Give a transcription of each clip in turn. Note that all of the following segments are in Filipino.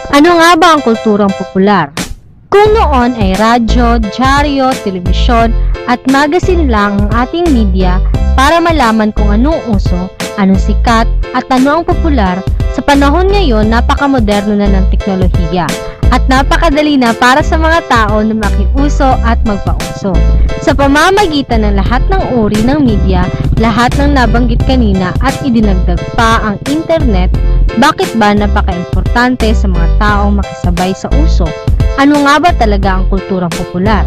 Ano nga ba ang kulturang popular? Kung noon ay radyo, dyaryo, telebisyon at magazine lang ang ating media para malaman kung anong uso, anong sikat at ano ang popular, sa panahon ngayon napakamoderno na ng teknolohiya at napakadali na para sa mga tao na makiuso at magpauso. Sa pamamagitan ng lahat ng uri ng media, lahat ng nabanggit kanina at idinagdag pa ang internet, bakit ba napaka-importante sa mga taong makisabay sa uso? Ano nga ba talaga ang kulturang popular?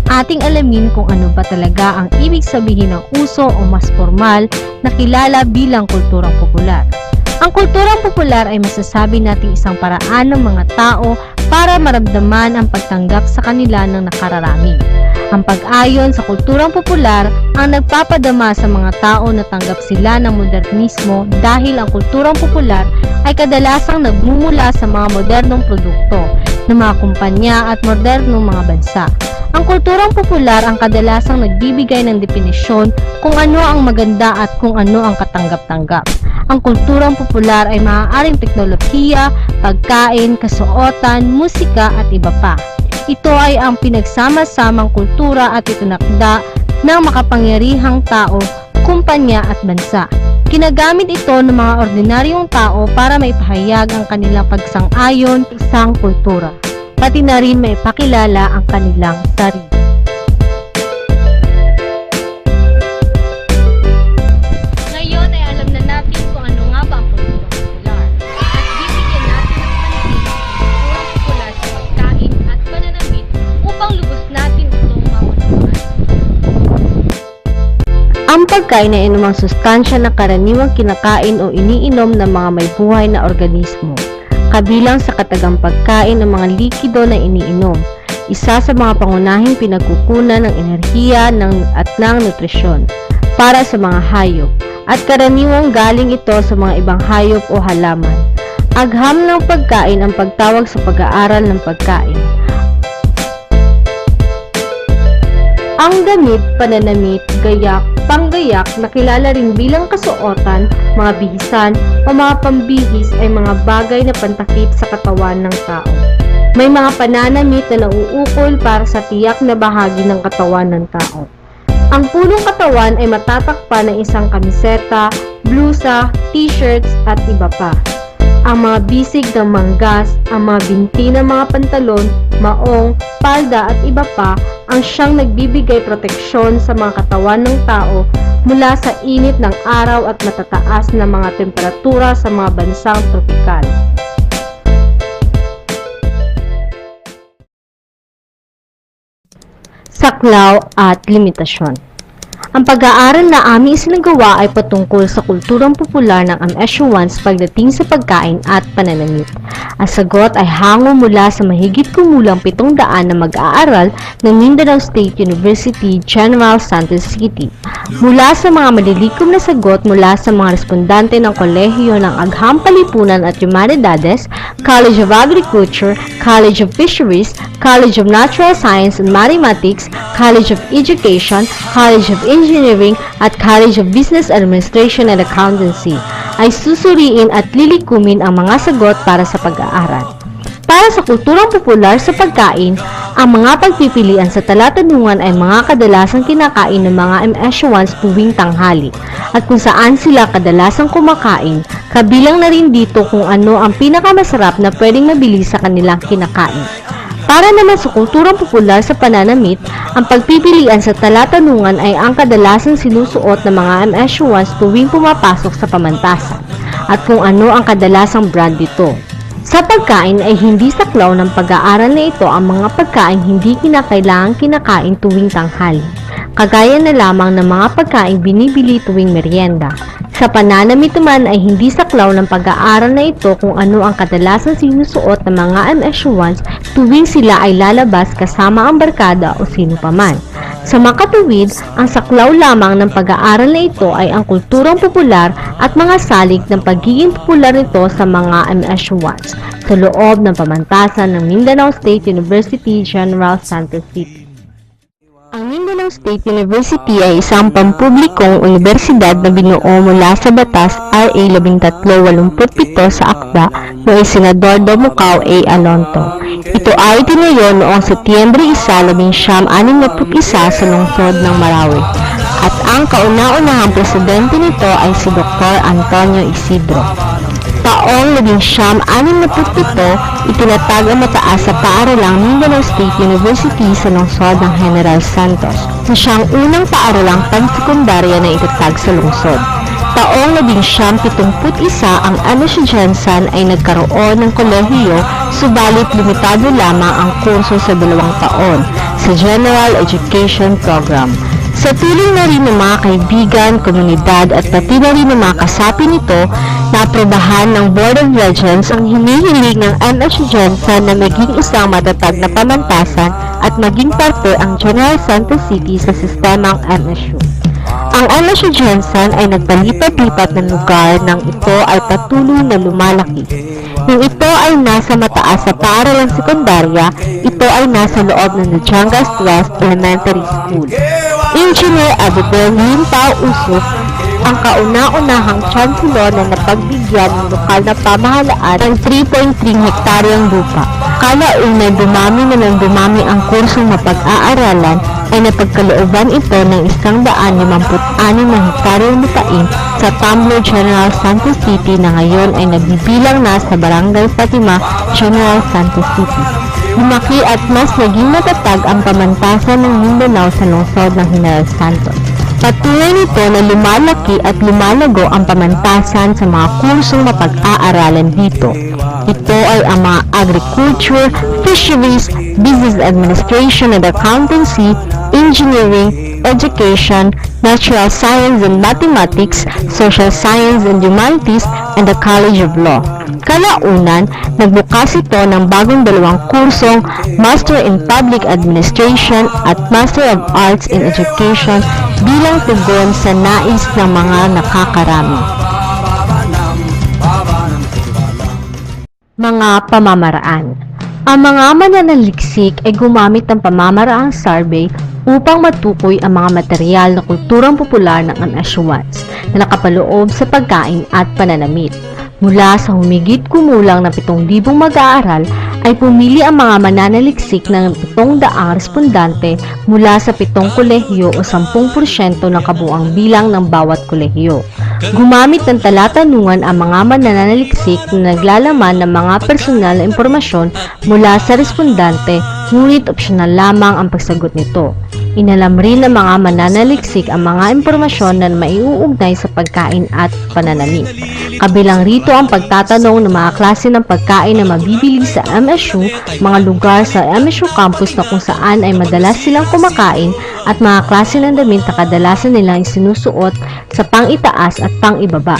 Ating alamin kung ano ba talaga ang ibig sabihin ng uso o mas formal na kilala bilang kulturang popular. Ang kulturang popular ay masasabi nating isang paraan ng mga tao para maramdaman ang pagtanggap sa kanila ng nakararami. Ang pag-ayon sa kulturang popular ang nagpapadama sa mga tao na tanggap sila ng modernismo dahil ang kulturang popular ay kadalasang nagmumula sa mga modernong produkto ng mga kumpanya at modernong mga bansa. Ang kulturang popular ang kadalasang nagbibigay ng definisyon kung ano ang maganda at kung ano ang katanggap-tanggap. Ang kulturang popular ay maaaring teknolohiya, pagkain, kasuotan, musika at iba pa. Ito ay ang pinagsama-samang kultura at itinakda ng makapangyarihang tao, kumpanya at bansa. Kinagamit ito ng mga ordinaryong tao para maipahayag ang kanilang pagsang-ayon sa isang kultura, pati na rin maipakilala ang kanilang sarili. Ngayon ay alam na natin kung ano nga ba ang kulturang popular at bibigyan natin ng pansin ang kulturang popular sa pagkain at pananamit upang lubos natin itong maunawaan. Ang pagkain ay anumang sustansya na karaniwang kinakain o iniinom ng mga may buhay na organismo, kabilang sa katagang pagkain ng mga likido na iniinom, isa sa mga pangunahing pinagkukunan ng enerhiya at ng nutrisyon para sa mga hayop, at karaniwang galing ito sa mga ibang hayop o halaman. Agham ng pagkain ang pagtawag sa pag-aaral ng pagkain. Ang damit, pananamit, gayak, panggayak na kilala rin bilang kasuotan, mga bihisan o mga pambihis ay mga bagay na pantakip sa katawan ng tao. May mga pananamit na nauukol para sa tiyak na bahagi ng katawan ng tao. Ang punong katawan ay matatakpan ng isang kamiseta, blusa, t-shirts at iba pa. Ang mga bisig ng manggas, ang mga binti ng mga pantalon, maong, palda at iba pa ang siyang nagbibigay proteksyon sa mga katawan ng tao mula sa init ng araw at matataas na mga temperatura sa mga bansang tropikal. Saklaw at limitasyon. Ang pag-aaral na aming isinagawa ay patungkol sa kulturang popular ng Am-Esyuans pagdating sa pagkain at pananamit. Ang sagot ay hango mula sa mahigit kumulang 700 na mag-aaral ng Mindanao State University, General Santos City. Mula sa mga malilikom na sagot mula sa mga respondante ng Kolehiyo ng Agham Palipunan at Humanidades, College of Agriculture, College of Fisheries, College of Natural Science and Mathematics, College of Education, College of Engineering at College of Business Administration and Accountancy ay susuriin at lilikumin ang mga sagot para sa pag-aaral. Para sa kulturang popular sa pagkain, ang mga pagpipilian sa talatanungan ay mga kadalasang kinakain ng mga Am-Esyuans tuwing tanghali at kung saan sila kadalasang kumakain, kabilang na rin dito kung ano ang pinakamasarap na pwedeng mabili sa kanilang kinakain. Para naman sa kulturang popular sa pananamit, ang pagpipilian sa talatanungan ay ang kadalasang sinusuot ng mga Am-Esyuans tuwing pumapasok sa pamantasan at kung ano ang kadalasang brand dito. Sa pagkain ay hindi saklaw ng pag-aaral na ito ang mga pagkain hindi kinakailangang kinakain tuwing tanghali, kagaya na lamang ng mga pagkain binibili tuwing merienda. Sa pananamit naman ay hindi saklaw ng pag-aaral na ito kung ano ang kadalasang sinusuot ng mga Am-Esyuans tuwing sila ay lalabas kasama ang barkada o sino paman. Sa makatuwid, ang saklaw lamang ng pag-aaral na ito ay ang kulturang popular at mga salik ng pagiging popular nito sa mga Am-Esyuans sa loob ng pamantasan ng Mindanao State University, General Santos City. Ang Mindanao State University ay isang pampublikong universidad na binuo mula sa Batas RA 1387 sa Akda noong Senador Domucao A. Alonto. Ito ay tinayo noong Setyembre 1, 1961 sa lungsod ng Marawi. At ang kauna-unahang presidente nito ay si Dr. Antonio Isidro. Taong 1967, itinatag ang mataas sa paaralang Mindanao State University sa lungsod ng General Santos, na siyang unang paaralang pansekundarya na itatag sa lungsod. Taong 1971, ang MSU Jensen ay nagkaroon ng kolehiyo, subalit limitado lamang ang kurso sa 2 taon sa General Education Program. Sa tulong na rin ng mga kaibigan, komunidad at pati na rin ng mga kasapi nito, naprobahan ng Board of Regents ang hinihiling ng MSU Jensen na maging isang matatag na pamantasan at maging parte ang General Santos City sa sistemang MSU. Ang MSU Jensen ay nagpalipat-lipat ng lugar nang ito ay patuloy na lumalaki. Nang ito ay nasa mataas sa paaralang sekundarya, ito ay nasa loob ng Najangas West Elementary School. Engineer Abedel Limpao Usuf, ang kauna-unahang chancellor na napagbigyan ng lokal na pamahalaan ng 3.3 hektaryang lupa. Kalaunan dumami na ng dumami ang kursong mapag-aaralan ay napagkalooban ito ng 156 na hektaryang lupain sa Tamblo General Santos City na ngayon ay nagbibilang na sa Barangay Fatima, General Santos City. Lumaki at mas naging matatag ang pamantasan ng Mindanao sa lungsod ng General Santos. Patunay nito na lumalaki at lumalago ang pamantasan sa mga kursong mapag-aaralan dito. Ito ay ang mga agriculture, fisheries, business administration and accountancy, engineering, education, natural science and mathematics, social science and humanities, and the College of Law. Kalaunan, nagbukas ito ng bagong 2 kursong Master in Public Administration at Master of Arts in Education bilang tugon sa nais ng mga nakakarami. Mga pamamaraan. Ang mga mananaliksik ay gumamit ng pamamaraang survey upang matukoy ang mga material na kulturang popular ng MSU-1s na nakapaloob sa pagkain at pananamit. Mula sa humigit kumulang na 7,000 mag-aaral ay pumili ang mga mananaliksik ng 700 respondante mula sa 7 kolehiyo o 10% ng kabuang bilang ng bawat kolehiyo. Gumamit ng talatanungan ang mga mananaliksik na naglalaman ng mga personal na impormasyon mula sa respondante, ngunit opsyonal lamang ang pagsagot nito. Inalam rin ng mga mananaliksik ang mga impormasyon na maiuugnay sa pagkain at pananamit. Kabilang rito ang pagtatanong ng mga klase ng pagkain na mabibili sa MSU, mga lugar sa MSU campus na kung saan ay madalas silang kumakain at mga klase ng damit na kadalasan nilang isinusuot sa pang-itaas at pang-ibaba.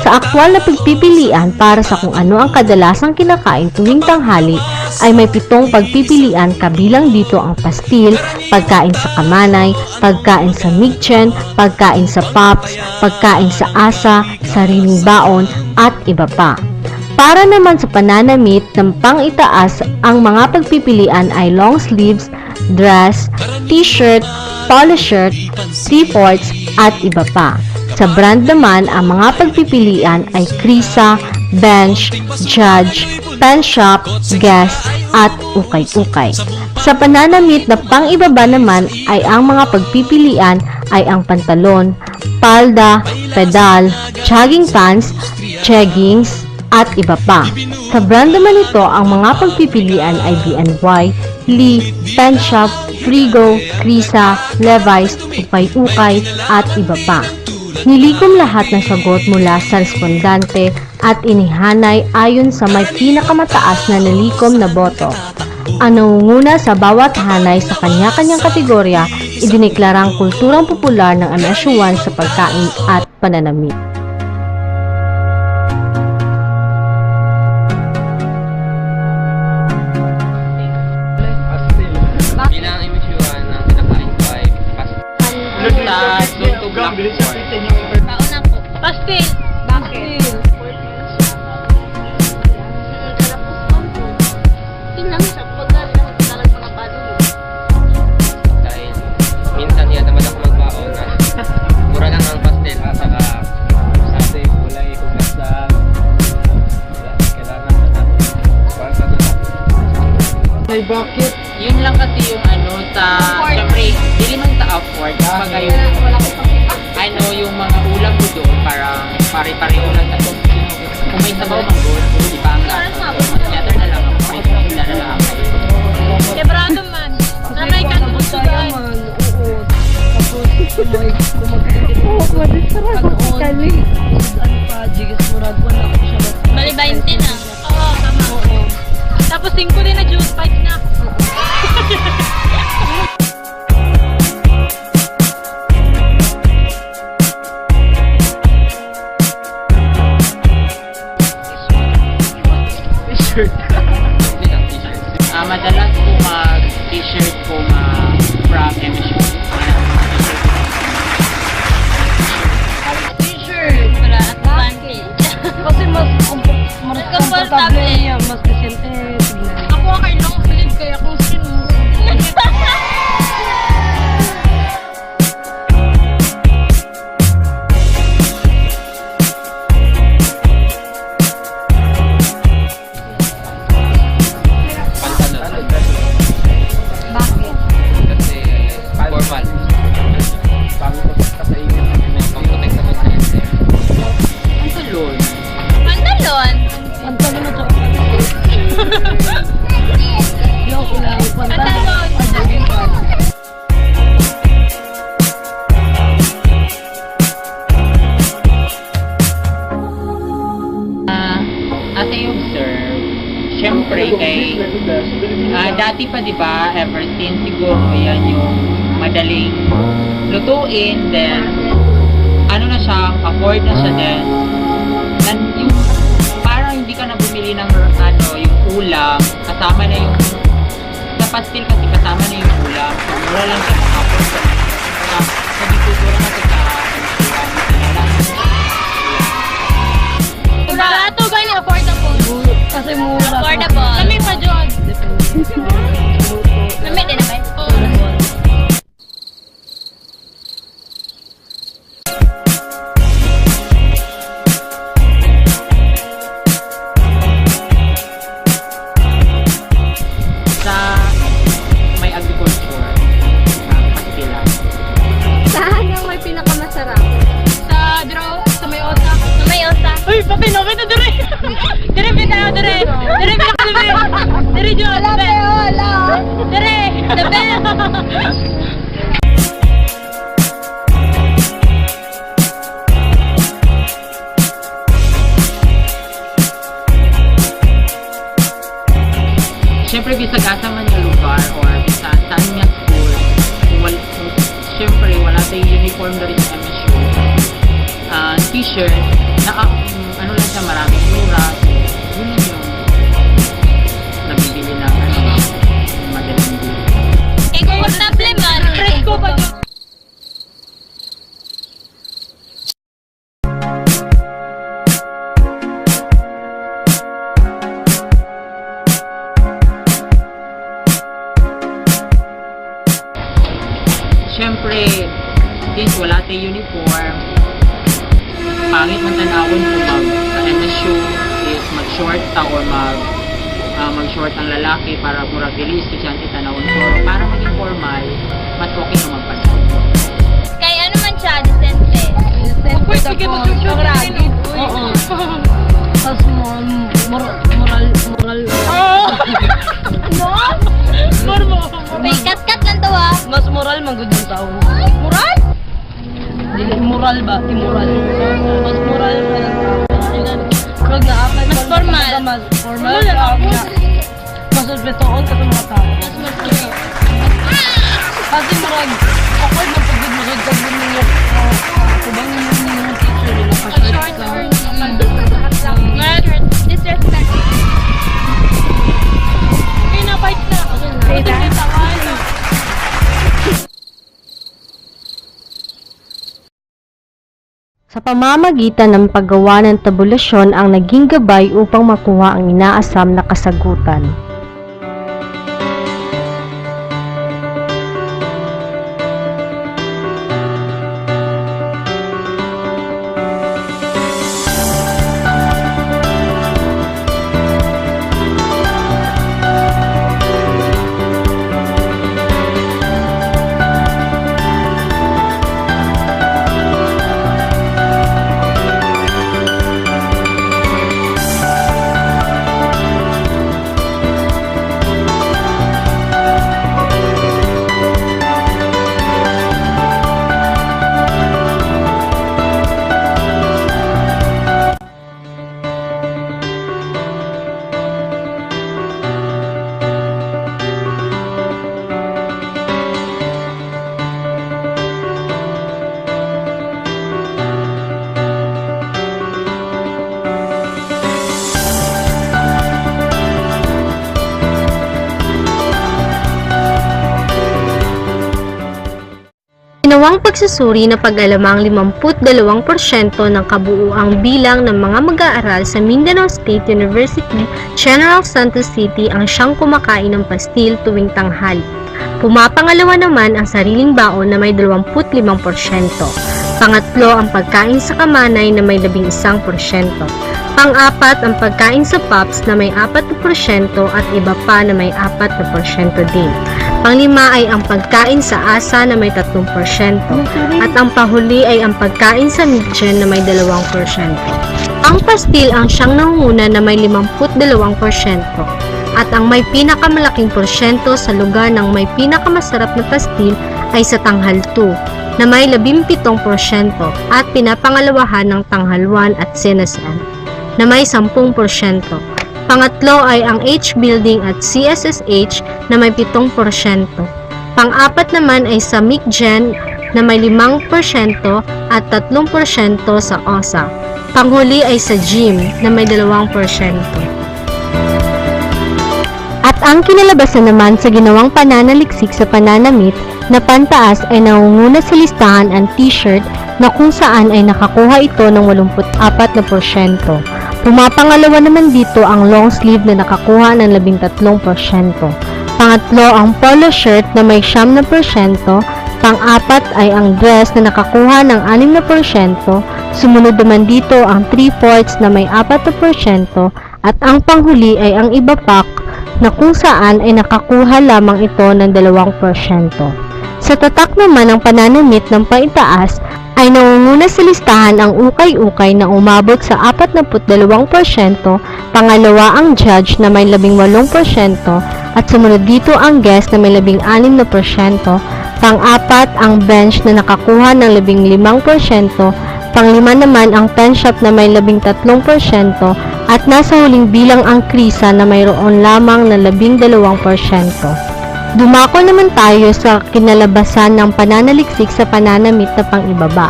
Sa aktwal na pagpipilian para sa kung ano ang kadalasang kinakain tuwing tanghali ay may 7 pagpipilian, kabilang dito ang pastil, pagkain sa kamanay, pagkain sa migchen, pagkain sa pops, pagkain sa asa, sariling baon, at iba pa. Para naman sa pananamit ng pang-itaas, ang mga pagpipilian ay long sleeves, dress, t-shirt, polo shirt, 3/4, at iba pa. Sa brand naman, ang mga pagpipilian ay Krisa, Bench, Judge, Pen Shop, Guess, at Ukay-Ukay. Sa pananamit na pang-ibaba naman ay ang mga pagpipilian ay ang pantalon, palda, pedal, jogging pants, jeggings, at iba pa. Sa brand naman ito, ang mga pagpipilian ay BNY, Lee, Pen Shop, Frigo, Krisa, Levi's, Ukay-Ukay, at iba pa. Nilikom lahat ng sagot mula sa respondante at inihanay ayon sa may pinakamataas na nalikom na boto. Ang nangunguna sa bawat hanay sa kanya-kanyang kategorya, idineklarang kulturang popular ng MSU-1 sa pagkain at pananamit. Bilang MSU-1 ang kinakain ko ay pastil. Pauna po. Pastil. Bakit? Tingnan sa pagkain ng talagang mga padulo. Dahil minsan Ay, bakit? Yun lang kasi yung ano sa, syempre, hindi man sa afford, kumbaga yung, yung mga ulam mo doon, para pare-pareho lang sa kung may sabaw ng gold, iba ang lasa. Mas better na lang ako, may sila na lang ako. Quebrado man. Nanay ka naman sudan. Oo. Tapos, kumagkakit. Oo, kali. Ano pa, Jigas Murag, wala ko siya. Bali 20 na. Oo, tama. Tapos 5 din na juice fight na. T-shirt. Madalas po mag-t-shirt po from MSU. T-shirt. Para advantage. Kasi mas komportable niya, mas decente. Ako kay long sleeve kaya kung sino. Bakit? Kasi formal. Pang-protect sa pasyente. Pantalon. Pantalon. Pantalon na to. Joke lang. Pantalon. As I observe, syempre kay dati pa 'di ba, ever since siguro yan yung madaling lutuin, then ano na siya, afford na siya, then yung parang hindi ka na bumili ng yung ulam, kasama na yung sa pastil kasi kasama na yung ulam, so mura lang siya afford ka na sa ditutura na sa Barato ba ni affordable? Kasi mura. Affordable. Lami pa John. Lami din ba? Oo. sa may agriculture, pastila. Saan ang may pinakamasarap? Sa draw, sa may osa. Sa may osa. Uy, papi, no, kita dire. Dire, pita, dire. Dire, pita, dire. Dire, John. Wala, wala. Dire, the best. Siyempre, bisagasa man yung lugar or bisa saan nga school, siyempre, wala tayong uniform na rin sa MSU. T-shirt, na ano lang siya, maraming mura. Yun yung nabibili ng madaling bili. Eh, komportable man. Presko pa John. Siyempre, since wala tayong uniform, pangit man tanawon kung sa MSU is mag-short ta or mag-short ang lalaki para murag dili estudyante tanawon, pero para maging formal, mas okay naman pa siya. Kaya ano man siya, decente. Uy, sige mo yung grade. Oo. Tapos moral. Ano? May kat-kat lang to ah. Mas moral magud yung tao. Mural? Dili moral ba? Immoral. Mas moral pa lang tao. Pag naakay Mas formal. Mas formal. Mas respetuon ka sa mga tao. Kasi murag ako magpagod magagod niyo. Kubang yung teacher nila Short or disrespect. Pinabite na. Sa pamamagitan ng paggawa ng tabulasyon ang naging gabay upang makuha ang inaasam na kasagutan. ginawang pagsusuri na pag-alamang 52% ng kabuuang bilang ng mga mag-aaral sa Mindanao State University, General Santos City ang siyang kumakain ng pastil tuwing tanghali. Pumapangalawa naman ang sariling baon na may 25%. Pangatlo ang pagkain sa kamanay na may 11%. Pang-apat ang pagkain sa pups na may 4% at iba pa na may 4% din. Panglima ay ang pagkain sa asa na may 3%. At ang pahuli ay ang pagkain sa mid-gen na may 2%. Ang pastil ang siyang nangunguna na may 52%. At ang may pinakamalaking porsyento sa lugar ng may pinakamasarap na pastil ay sa tanghal 2 na may 17% at pinapangalawahan ng tanghal 1 at sinasan na may 10%. Pangatlo ay ang H-Building at CSSH na may 7%. Pang-apat naman ay sa MICGEN na may 5% at 3% sa OSA. Panghuli ay sa GYM na may 2%. At ang kinalabasan naman sa ginawang pananaliksik sa pananamit na pantaas ay nangunguna sa listahan ang t-shirt na kung saan ay nakakuha ito ng 84%. Pumapangalawa naman dito ang long sleeve na nakakuha ng 13%. Pangatlo ang polo shirt na may 9%. Pang-apat ay ang dress na nakakuha ng 6%. Sumunod naman dito ang 3/4 na may 4%. At ang panghuli ay ang iba pack na kung saan ay nakakuha lamang ito ng 2%. Sa tatak naman ng pananamit ng paitaas ay nangunguna sa listahan ang ukay-ukay na umabot sa 42%, pangalawa ang judge na may 18%, at sumunod dito ang guest na may 16%, pang-apat ang bench na nakakuha ng 15%, panglima naman ang pen shop na may 13%, at nasa huling bilang ang krisa na mayroon lamang na 12%. Dumako naman tayo sa kinalabasan ng pananaliksik sa pananamit na pang-ibaba.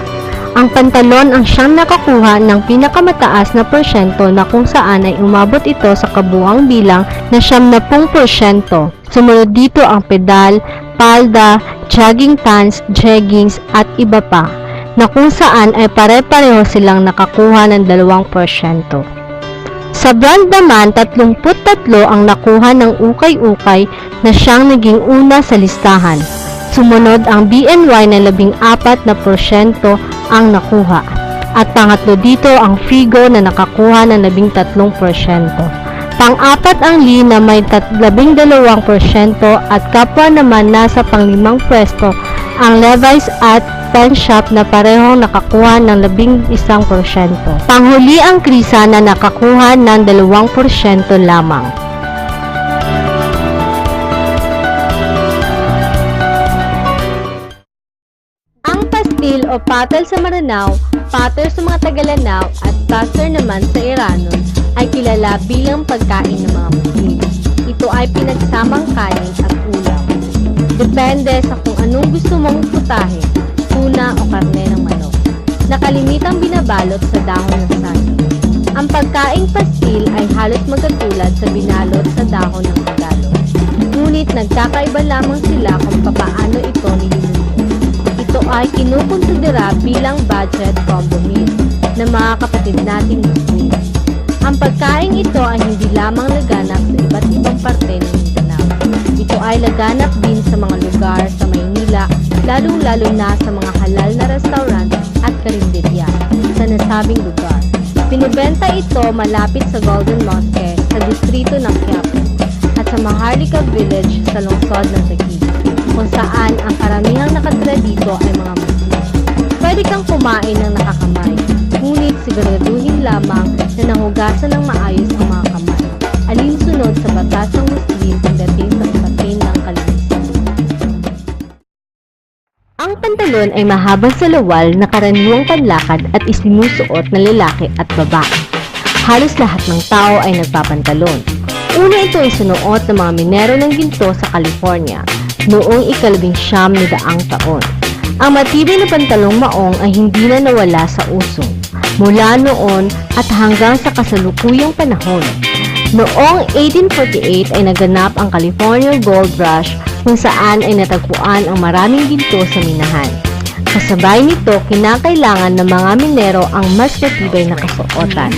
Ang pantalon ang siyang nakakuha ng pinakamataas na porsyento na kung saan ay umabot ito sa kabuang bilang na 70%. Sumunod dito ang pedal, palda, jogging pants, jeggings at iba pa na kung saan ay pare-pareho silang nakakuha ng 2%. Sa brand naman, 33 ang nakuha ng ukay-ukay na siyang naging una sa listahan. Sumunod ang BNY na 14% ang nakuha. At pangatlo dito ang Figo na nakakuha ng 13%. Pang-apat ang Lee na may 12% at kapwa naman nasa pang-limang pwesto ang Levi's at Pen Shop na parehong nakakuha ng 11%. Panghuli ang Krisa na nakakuha ng 2% lamang. Ang pastil o patel sa Maranao, pater sa mga Tagalanao at pastor naman sa Iranon ay kilala bilang pagkain ng mga Muslim. Ito ay pinagsamang kanin at ulam. Depende sa kung anong gusto mong putahe, tuna o karne ng manok, na kalimitang binabalot sa dahon ng saging. Ang pagkaing pastil ay halos magkatulad sa binalot sa dahon ng Tagalog. Ngunit nagkakaiba lamang sila kung papaano ito niluluto. Ito ay kinukonsidera bilang budget combo meal ng mga kapatid nating Muslim. Ang pagkaing ito ay hindi lamang laganap sa iba't ibang parte ng Mindanao. Ito ay laganap din sa mga lugar sa Maynila, lalong-lalo na sa mga halal na restaurant at karinderya sa nasabing lugar. Pinibenta ito malapit sa Golden Mosque sa distrito ng Quiapo at sa Maharlika Village sa lungsod ng Taguig, kung saan ang karamihang nakatira dito ay mga Muslim. Pwede kang kumain ng nakakamay, ngunit siguraduhin lamang na nahugasan ng maayos ang mga kamay, alinsunod sa batas ng Muslim pagdating sa usapin ng kalinisan. Ang pantalon ay mahabang salawal na karaniwang panlakad at isinusuot ng lalaki at babae. Halos lahat ng tao ay nagpapantalon. Una ito ay sinuot ng mga minero ng ginto sa California noong ika-19 taon. Ang matibay na pantalong maong ay hindi na nawala sa uso mula noon at hanggang sa kasalukuyang panahon. Noong 1848 ay naganap ang California Gold Rush kung saan ay natagpuan ang maraming ginto sa minahan. Kasabay nito, kinakailangan ng mga minero ang mas matibay na kasuotan.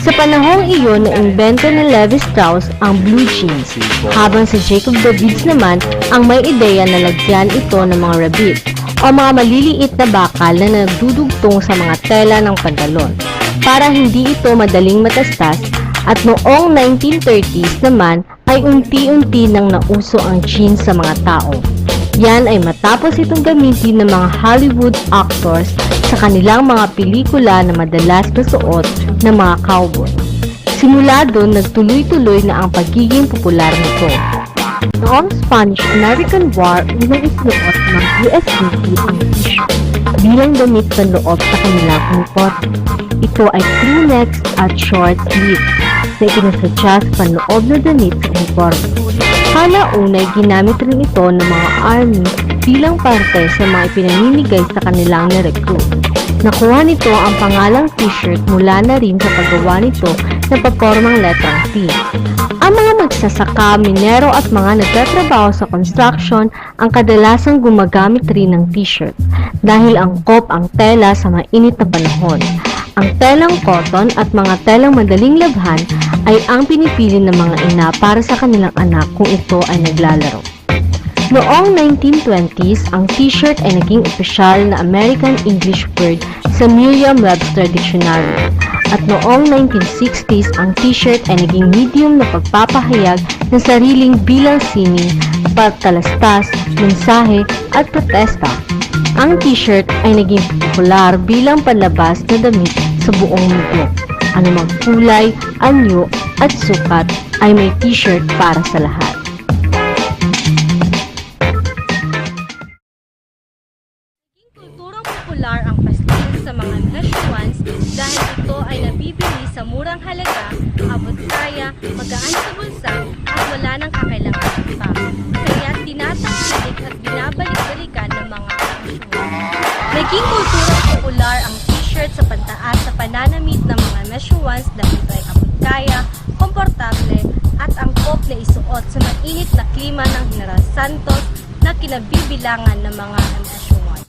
Sa panahong iyon, na-invento ni Levi Strauss ang blue jeans, habang si Jacob Davids naman ang may ideya na lagyan ito ng mga rabbit o mga maliliit na bakal na nagdudugtong sa mga tela ng pantalon para hindi ito madaling matastas, at noong 1930s naman ay unti-unti nang nauso ang jeans sa mga tao. Yan ay matapos itong gamitin ng mga Hollywood actors sa kanilang mga pelikula na madalas nasuot ng mga cowboy. Simula doon, nagtuloy-tuloy na ang pagiging popular nito. Noong Spanish-American War, unang isinuot ng US Navy ang t-shirt bilang damit panloob sa kanilang uniforme. Ito ay crew necks at short sleeves na ipinasadya sa panloob na damit sa uniforme. Halaunay, ginamit rin ito ng mga army bilang parte sa mga ipinamimigay sa kanilang na-recruit. Nakuha nito ang pangalang t-shirt mula na rin sa paggawa nito na papormang letrang T. Ang mga magsasaka, minero at mga nagtatrabaho sa construction ang kadalasang gumagamit rin ng t-shirt dahil angkop ang tela sa mainit na panahon. Ang telang cotton at mga telang madaling labhan ay ang pinipili ng mga ina para sa kanilang anak kung ito ay naglalaro. Noong 1920s, ang t-shirt ay naging opisyal na American English word sa Merriam-Webster Dictionary. At noong 1960s, ang t-shirt ay naging medium na pagpapahayag ng sariling bilang sining, pagtalastas, mensahe at protesta. Ang t-shirt ay naging popular bilang panlabas na damit sa buong mundo. Anumang kulay, anyo at sukat ay may t-shirt para sa lahat. Kulturang popular ang pastil sa mga Mexicanos dahil ito ay nabibili sa murang halaga, abot kaya, magaan sa bulsa at wala nang kakailangan pa. Kaya tinatangkilik at binabalik-balikan ng mga Mexicanos. Naging kulturang popular ang t-shirt sa pantaas sa pananamit ng mga Mexicanos dahil ito ay abot kaya, komportable at angkop na isuot sa mainit na klima ng General Santos na kinabibilangan ng mga Mexicanos.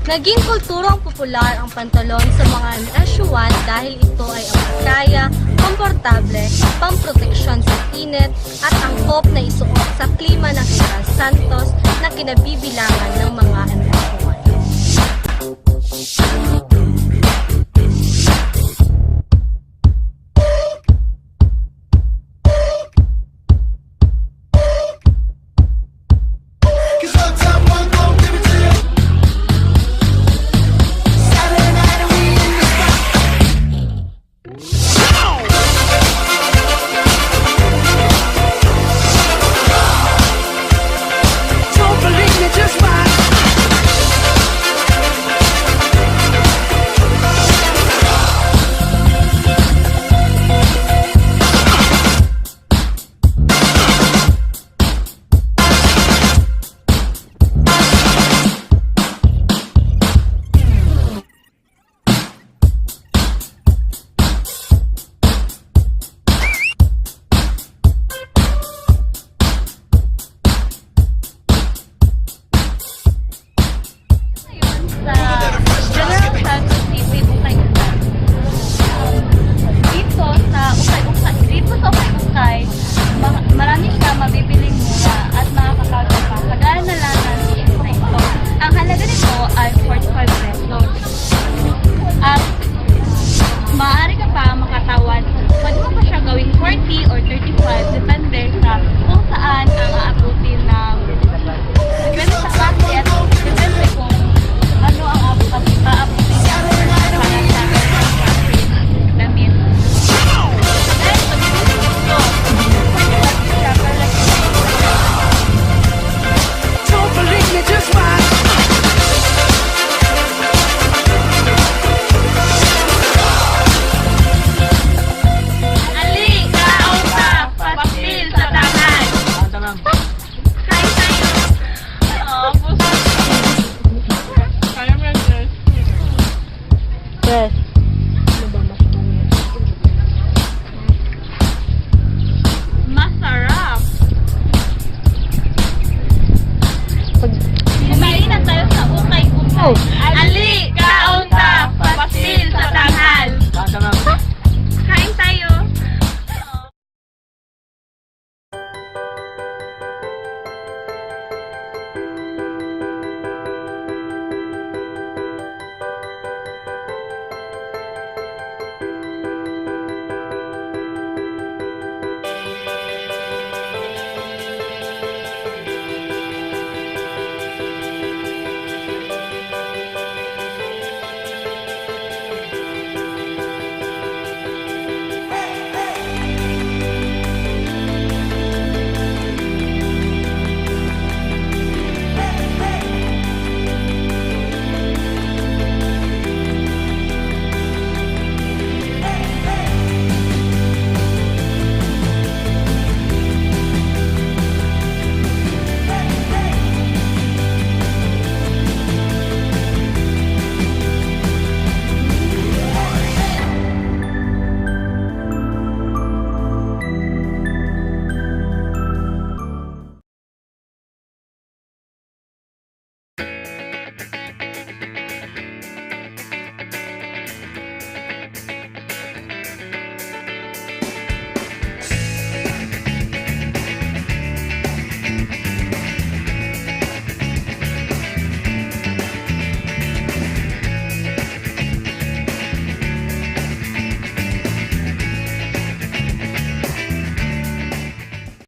Naging kulturang popular ang pantalon sa mga MSU1 dahil ito ay kaya, komportable, pamproteksyon sa init at angkop na isuot sa klima ng General Santos na kinabibilangan ng mga MSU1.